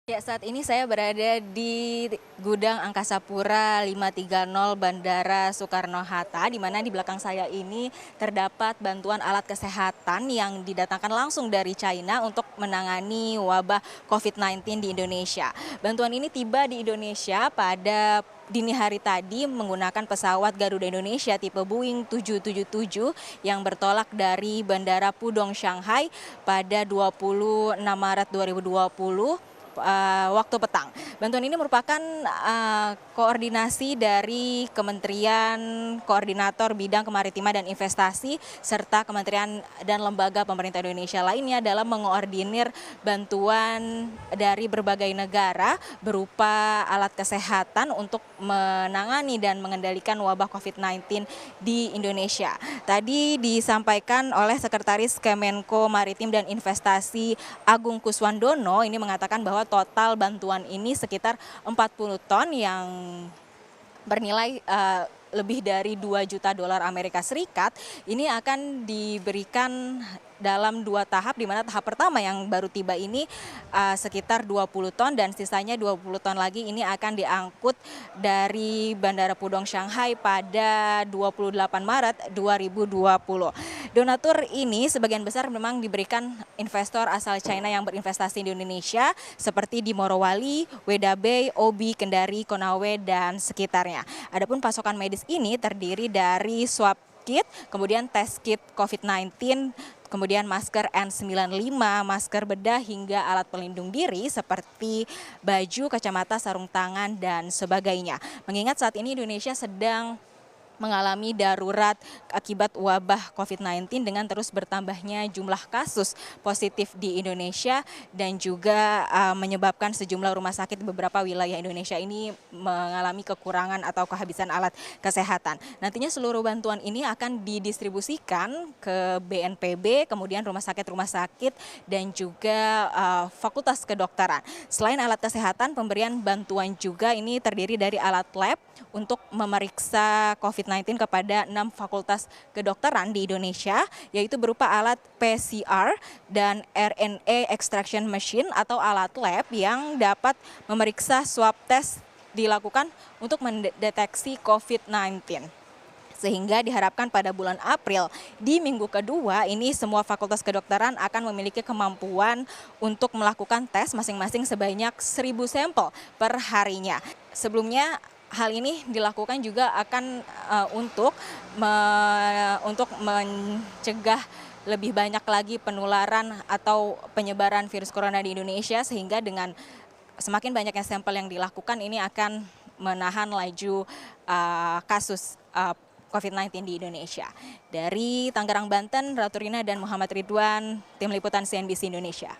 Ya, saat ini saya berada di Gudang Angkasa Pura 530 Bandara Soekarno-Hatta, di mana di belakang saya ini terdapat bantuan alat kesehatan yang didatangkan langsung dari China untuk menangani wabah COVID-19 di Indonesia. Bantuan ini tiba di Indonesia pada dini hari tadi menggunakan pesawat Garuda Indonesia tipe Boeing 777 yang bertolak dari Bandara Pudong, Shanghai pada 26 Maret 2020. Waktu petang. Bantuan ini merupakan koordinasi dari Kementerian Koordinator Bidang Kemaritiman dan Investasi serta kementerian dan lembaga pemerintah Indonesia lainnya dalam mengoordinir bantuan dari berbagai negara berupa alat kesehatan untuk menangani dan mengendalikan wabah COVID-19 di Indonesia. Tadi disampaikan oleh Sekretaris Kemenko Maritim dan Investasi Agung Kuswandono ini mengatakan bahwa total bantuan ini sekitar 40 ton yang bernilai lebih dari 2 juta dolar Amerika Serikat. Ini akan diberikan dalam 2 tahap, di mana tahap pertama yang baru tiba ini sekitar 20 ton dan sisanya 20 ton lagi ini akan diangkut dari Bandara Pudong Shanghai pada 28 Maret 2020. Donatur ini sebagian besar memang diberikan investor asal China yang berinvestasi di Indonesia seperti di Morowali, Weda Bay, Obi, Kendari, Konawe, dan sekitarnya. Adapun pasokan medis ini terdiri dari swab kit, kemudian tes kit COVID-19, kemudian masker N95, masker bedah hingga alat pelindung diri seperti baju, kacamata, sarung tangan, dan sebagainya. Mengingat saat ini Indonesia sedang mengalami darurat akibat wabah COVID-19 dengan terus bertambahnya jumlah kasus positif di Indonesia dan juga menyebabkan sejumlah rumah sakit di beberapa wilayah Indonesia ini mengalami kekurangan atau kehabisan alat kesehatan. Nantinya seluruh bantuan ini akan didistribusikan ke BNPB, kemudian rumah sakit dan juga fakultas kedokteran. Selain alat kesehatan, pemberian bantuan juga ini terdiri dari alat lab untuk memeriksa COVID-19 kepada 6 fakultas kedokteran di Indonesia, yaitu berupa alat PCR dan RNA extraction machine atau alat lab yang dapat memeriksa swab test dilakukan untuk mendeteksi COVID-19. Sehingga diharapkan pada bulan April di minggu kedua ini semua fakultas kedokteran akan memiliki kemampuan untuk melakukan tes masing-masing sebanyak 1.000 sampel per harinya. Sebelumnya hal ini dilakukan juga akan untuk mencegah lebih banyak lagi penularan atau penyebaran virus corona di Indonesia, sehingga dengan semakin banyaknya sampel yang dilakukan ini akan menahan laju kasus COVID-19 di Indonesia. Dari Tangerang, Banten, Ratu Rina dan Muhammad Ridwan, Tim Liputan CNBC Indonesia.